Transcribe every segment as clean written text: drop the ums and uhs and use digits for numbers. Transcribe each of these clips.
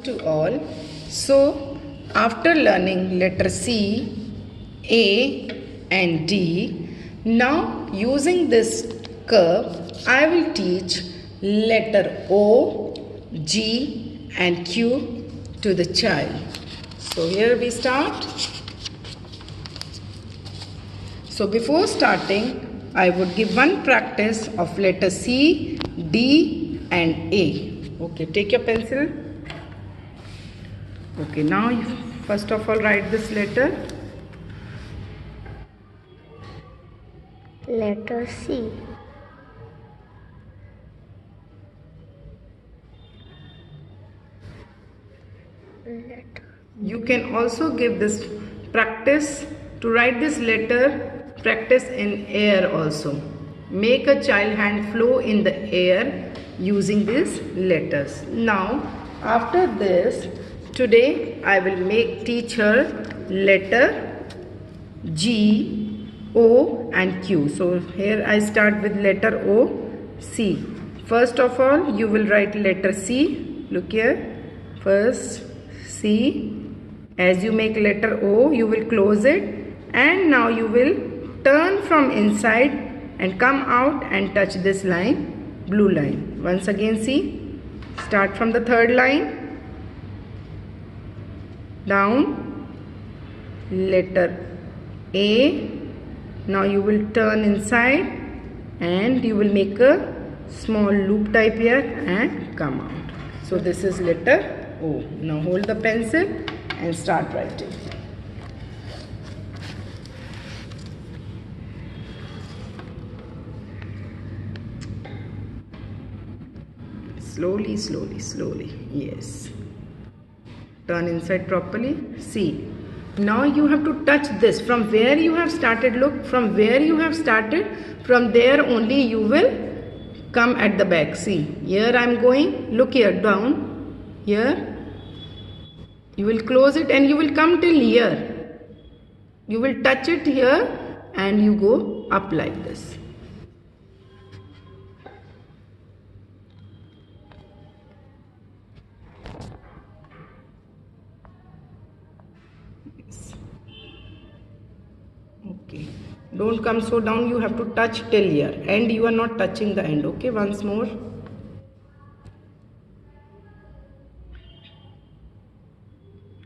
to all. So, after learning letter C, A and D, now using this curve, I will teach letter O, G and Q to the child. So, here we start. So, before starting, I would give one practice of letter C, D and A. Okay, take your pencil. Okay, now you first of all write this letter. Letter C. You can also give this practice to write this letter, practice in air also. Make a child hand flow in the air using these letters. Now, after this, today I will teach her letter G, O and Q. So, here I start with letter O, C. First of all, you will write letter C. Look here. First, C. As you make letter O, you will close it, and now you will turn from inside and come out and touch this line, blue line. Once again, see. Start from the third line. Down. Letter A. Now you will turn inside and you will make a small loop type here and come out. So this is letter O. Now hold the pencil and start writing. Slowly, slowly, slowly. Yes. Turn inside properly. See. Now you have to touch this. From where you have started, look. From where you have started, from there only you will come at the back. See. Here I am going. Look here. Down. Here. You will close it and you will come till here. You will touch it here and you go up like this. Yes. Okay. Don't come so down. You have to touch till here. And you are not touching the end. Okay. Once more.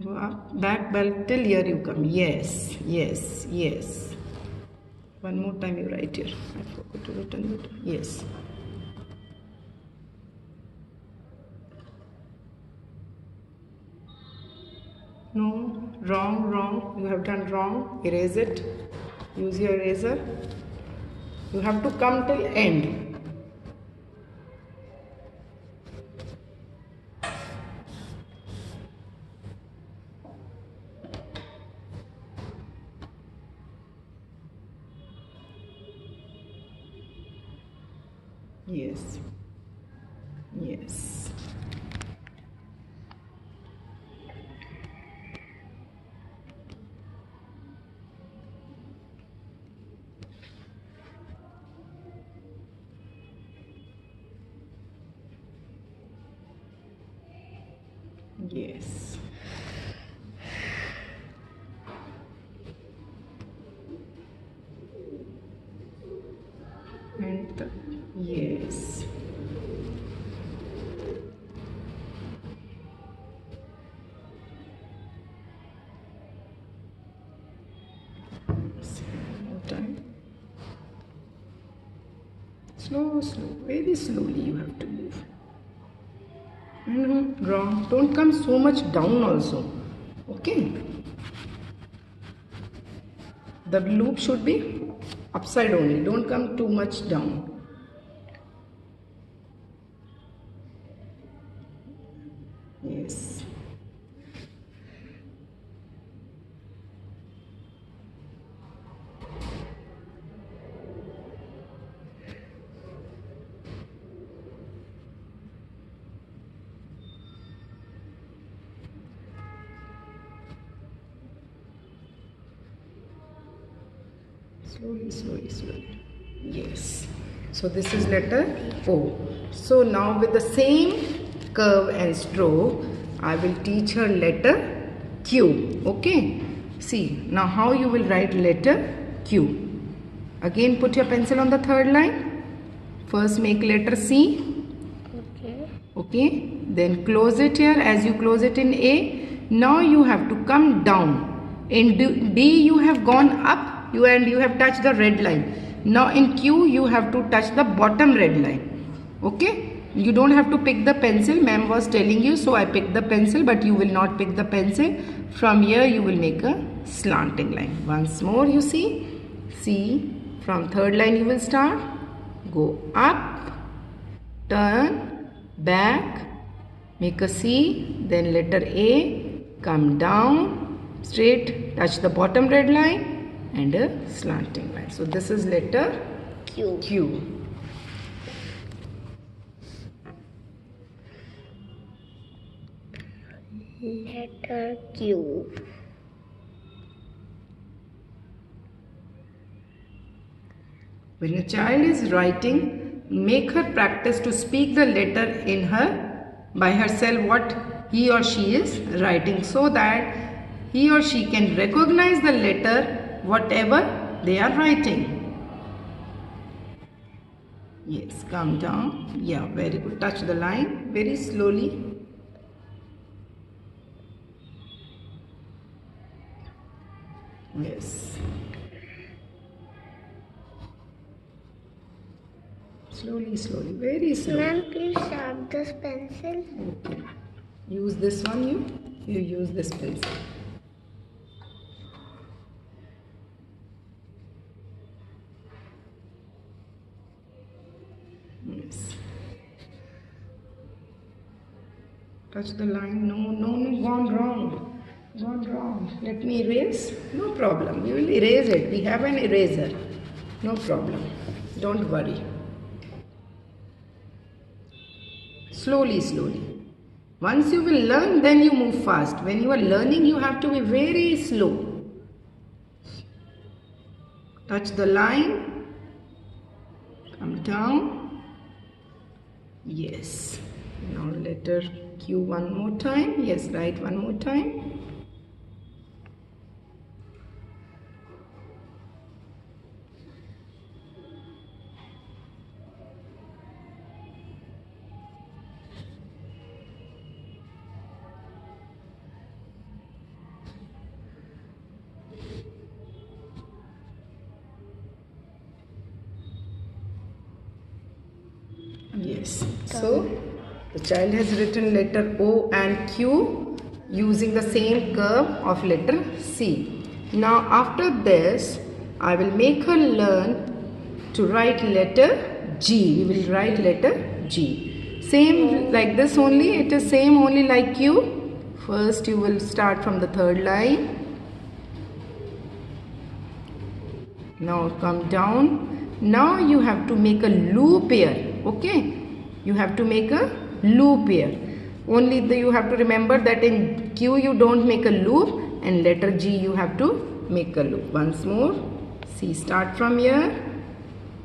Go up, back, belt till here you come. Yes, yes, yes. One more time you write here. I forgot to write it. Yes. No, wrong, wrong. You have done wrong. Erase it. Use your eraser. You have to come till end. Yes. Yes. Yes. And yes. Time. Slow, very slowly you have to move. And wrong. Don't come so much down also. Okay. The loop should be upside only. Don't come too much down. Yes. Slowly, slowly, slowly. Yes. So this is letter O. So now with the same curve and stroke, I will teach her letter Q. Okay. See, now how you will write letter Q. Again put your pencil on the third line. First make letter C. Okay. Then close it here as you close it in A. Now you have to come down. In D you have gone up and you have touched the red line. Now in Q you have to touch the bottom red line. Okay. You don't have to pick the pencil. Ma'am was telling you, so I picked the pencil, but you will not pick the pencil. From here you will make a slanting line. Once more you see. See, from third line you will start. Go up, turn, back, make a C, then letter A, come down, straight, touch the bottom red line and a slanting line. So this is letter Q. Letter Q. When a child is writing, make her practice to speak the letter in her by herself what he or she is writing, so that he or she can recognize the letter whatever they are writing. Yes, come down. Yeah, very good. Touch the line very slowly. Yes. Slowly, slowly, very slowly. Ma'am, please sharp this pencil. Okay. Use this one, you use this pencil. Yes. Touch the line. No, gone wrong. Gone wrong. Let me erase. No problem. We will erase it. We have an eraser. No problem. Don't worry. Slowly, slowly. Once you will learn, then you move fast. When you are learning, you have to be very slow. Touch the line. Come down. Yes. Now letter Q one more time. Yes, write one more time. Yes. So the child has written letter O and Q using the same curve of letter C. Now after this, I will make her learn to write letter G. We will write letter G. Same like this only. It is same only like Q. First you will start from the third line. Now come down. Now you have to make a loop here. Okay, you have to make a loop here. Only you have to remember that in Q you don't make a loop, and letter G you have to make a loop. Once more, see, start from here,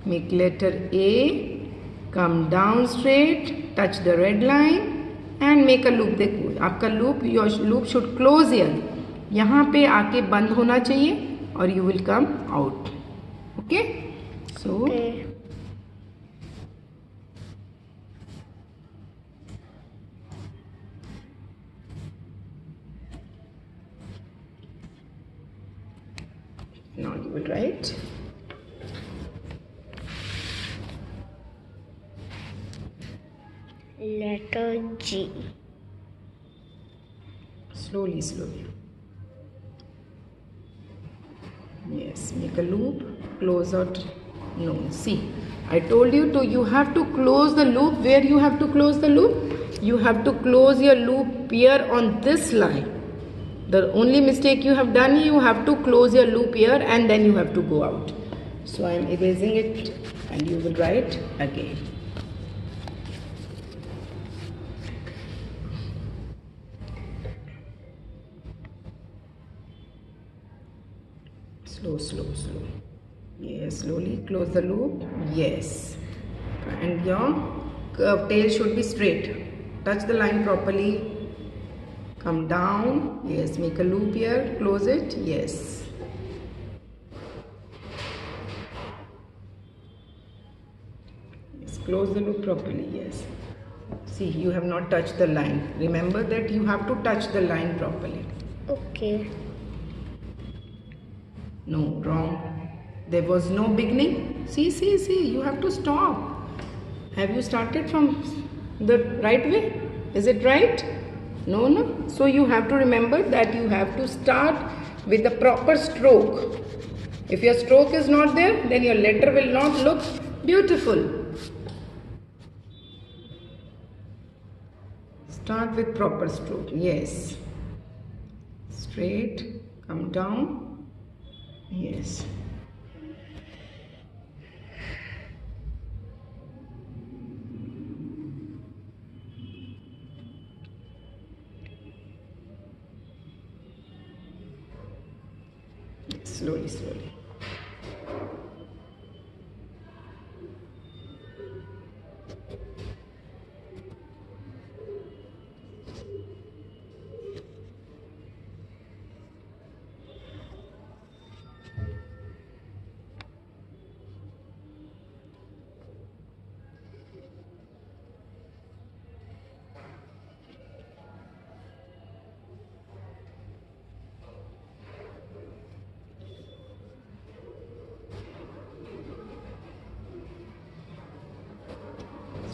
make letter A, come down straight, touch the red line and make a loop. देखो आपका loop, your loop should close here. यहाँ पे आके बंद होना चाहिए और you will come out. Okay, so Okay. now you will write Letter G. slowly, slowly. Yes, make a loop, close out. No, see, I told you to, you have to close the loop. Where you have to close the loop? You have to close your loop here on this line. The only mistake you have done, you have to close your loop here and then you have to go out. So I am erasing it and you will write again. Slow, slow, slow. Yes, slowly close the loop. Yes. And your curved tail should be straight. Touch the line properly. Come down. Yes, make a loop here. Close it. Yes. Yes, close the loop properly. Yes. See, you have not touched the line. Remember that you have to touch the line properly. Okay. No, wrong. There was no beginning. See, you have to stop. Have you started from the right way? Is it right? No. So you have to remember that you have to start with the proper stroke. If your stroke is not there, then your letter will not look beautiful. Start with proper stroke. Yes. Straight. Come down. Yes. Slowly.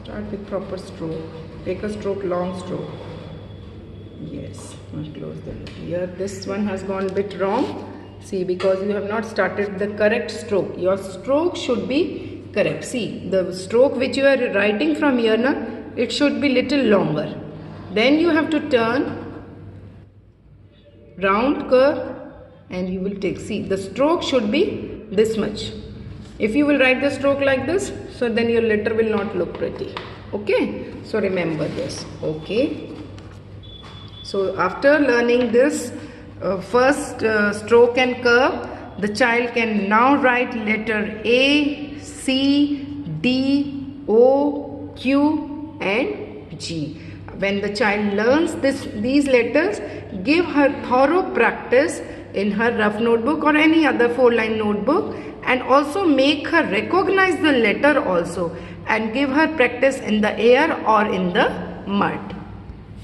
Start with proper stroke. Take a stroke, long stroke. Yes. Now close the loop. Here this one has gone a bit wrong. See, because you have not started the correct stroke. Your stroke should be correct. See, the stroke which you are writing from here now, it should be little longer. Then you have to turn, round curve, and you will take. See, the stroke should be this much. If you will write the stroke like this, so then your letter will not look pretty. Okay, so remember this. Okay, so after learning this first stroke and curve, the child can now write letter A, C, D, O, Q and G. When the child learns these letters, give her thorough practice in her rough notebook or any other 4-line notebook, and also make her recognize the letter also, and give her practice in the air or in the mud.